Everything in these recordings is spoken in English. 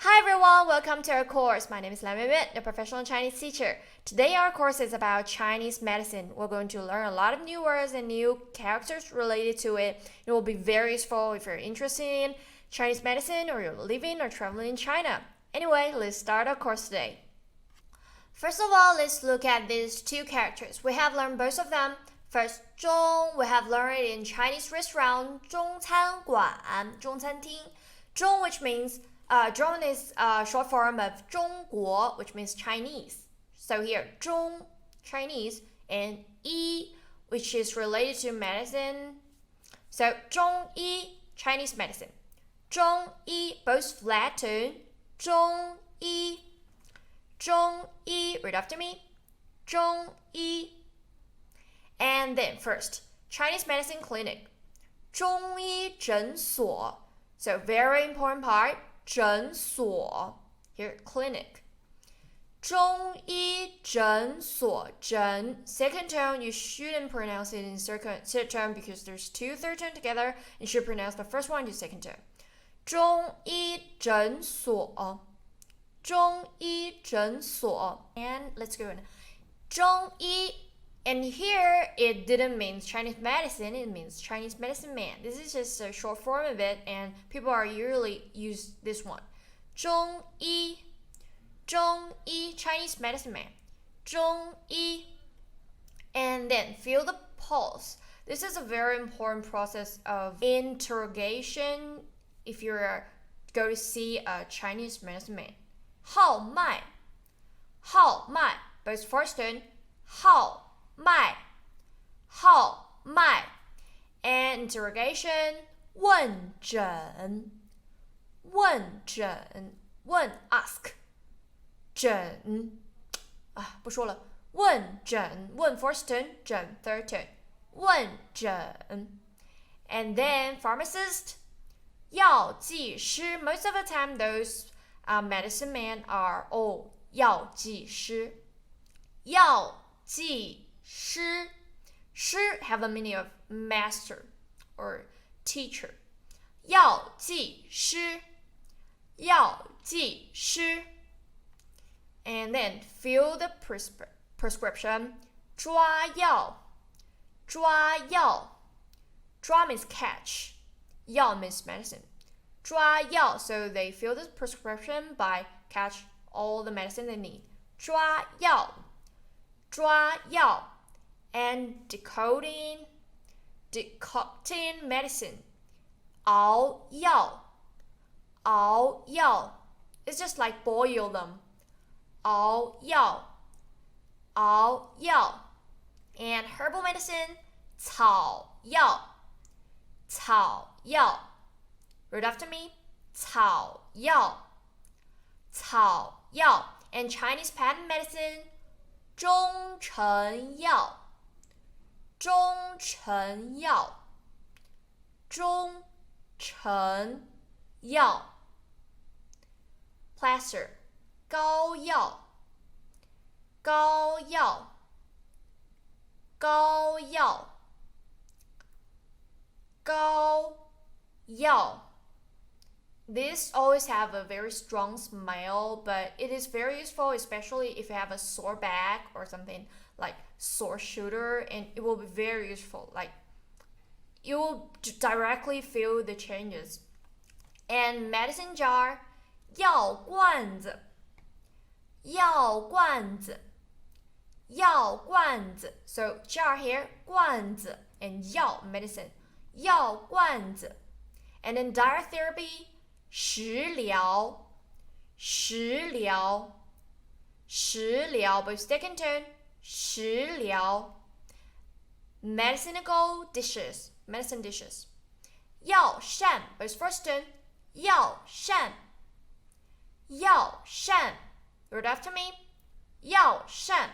Hi everyone, welcome to our course. My name is Lan Yuan, your professional Chinese teacher. Today our course is about Chinese medicine. We're going to learn a lot of new words and new characters related to it. It will be very useful if you're interested in Chinese medicine or you're living or traveling in China. Anyway, let's start our course today. First of all, let's look at these two characters. We have learned both of them. First, 中 we have learned it in Chinese restaurant, 中餐馆, 中餐厅. 中 which means Zhong is short form of 中国, which means Chinese. So here, 中, Chinese, and 医, which is related to medicine. So 中医, Chinese medicine. 中医, both flat tone. 中医, 中医, read after me. 中医. And then first, Chinese medicine clinic. 中医诊所. So very important part. 诊所 here clinic 中医诊所 诊 second tone you shouldn't pronounce it in third tone because there's two third tone together. You should pronounce the first one to second tone. 中医诊所中医诊所 and let's go on 中医 and here it didn't mean Chinese medicine, it means Chinese medicine man. This is just a short form of it and people are usually use this one. 中医 Chinese medicine man. 中医 and then feel the pulse. This is a very important process of interrogation if you're going to see a Chinese medicine man. 号脉 both first tone 号脉 and interrogation 问诊 ask 诊不说了问诊问 first turn 诊 third turn 问诊 and then pharmacist 药剂师 most of the time those medicine men are all 药剂师药剂师 have the meaning of master or teacher 药剂师 and then fill the prescription 抓药 抓 means catch 药 means medicine 抓药 so they fill the prescription by catch all the medicine they need 抓药 and decocting medicine 熬药 it's just like boil them 熬药 and herbal medicine 草药 read after me 草药 and Chinese patent medicine 中成药 Plaster 膏药 This always have a very strong smell, but it is very useful, especially if you have a sore back or something like sore shoulder, and it will be very useful. Like you will directly feel the changes. And medicine jar 药罐子 so jar here 罐子 and 药 medicine 药罐子 and then dietherapy 食疗 both second tone 食疗 medicine dishes 药膳 both first tone 药膳 read after me 药膳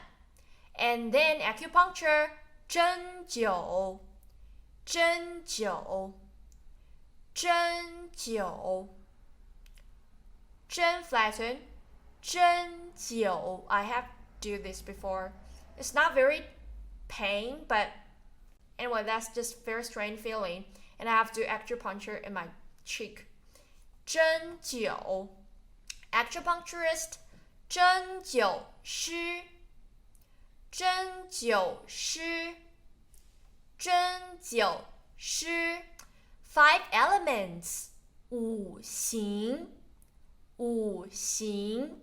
and then acupuncture 针灸 针 flatten 针灸 I have do this before. It's not very pain, but anyway, that's just very strange feeling. And I have to acupuncture in my cheek. 针灸 Acupuncturist 针灸师针灸师针灸师 Five elements 五行五行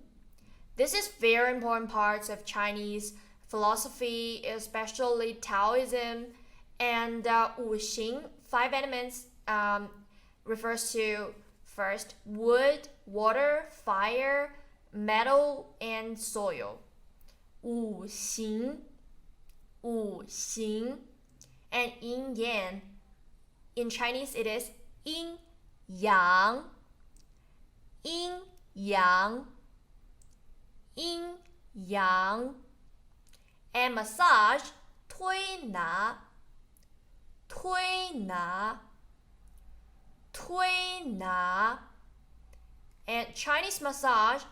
This is very important parts of Chinese philosophy, especially Taoism. And 五行 five elements refers to first wood, water, fire, metal, and soil. 五行五行 and yin yang. In Chinese it is yin yang yin yang yin yang and massage 推拿推拿推拿 and Chinese massage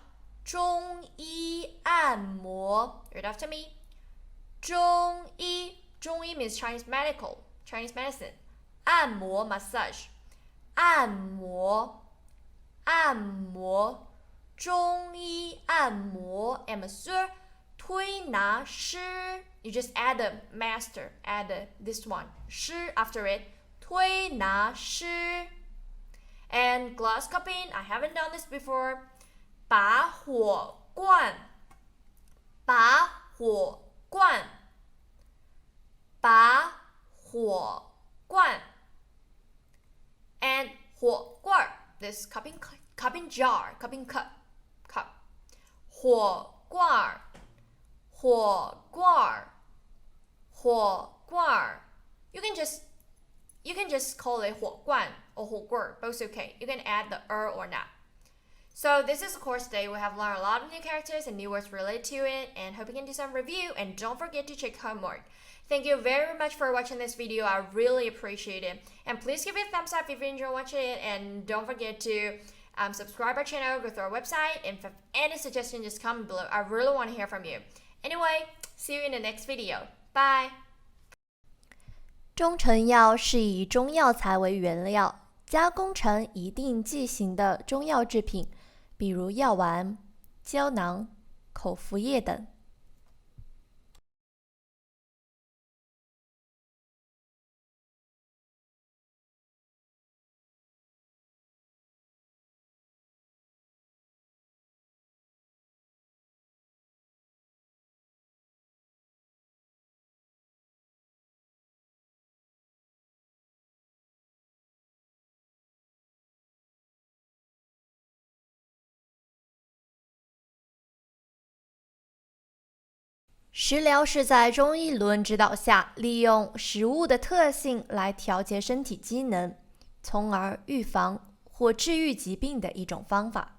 中医按摩 Read after me 中医means Chinese medicine 按摩 massage 按摩按摩中医按摩 and masseur 推拿师 You just add the master, add this one 师 after it 推拿师 And glass cupping, I haven't done this before 拔火罐拔火罐拔火罐 And 火罐 this cupping jar, cupping cup 火罐火罐火罐 You can just call it 火罐 or 火罐 both okay. You can add the or not. So this is the course today. We have learned a lot of new characters and new words related to it, and hope you can do some review, and don't forget to check homework. Thank you very much for watching this video. I really appreciate it. And please give it a thumbs up if you enjoy watching it, and don't forget to subscribe our channel, go to our website, and if you have any suggestions, just comment below. I really want to hear from you. Anyway, see you in the next video. Bye! 中成药是以中药材为原料，加工成一定剂型的中药制品，比如药丸、胶囊、口服液等。食疗是在中医理论指导下，利用食物的特性来调节身体机能，从而预防或治愈疾病的一种方法。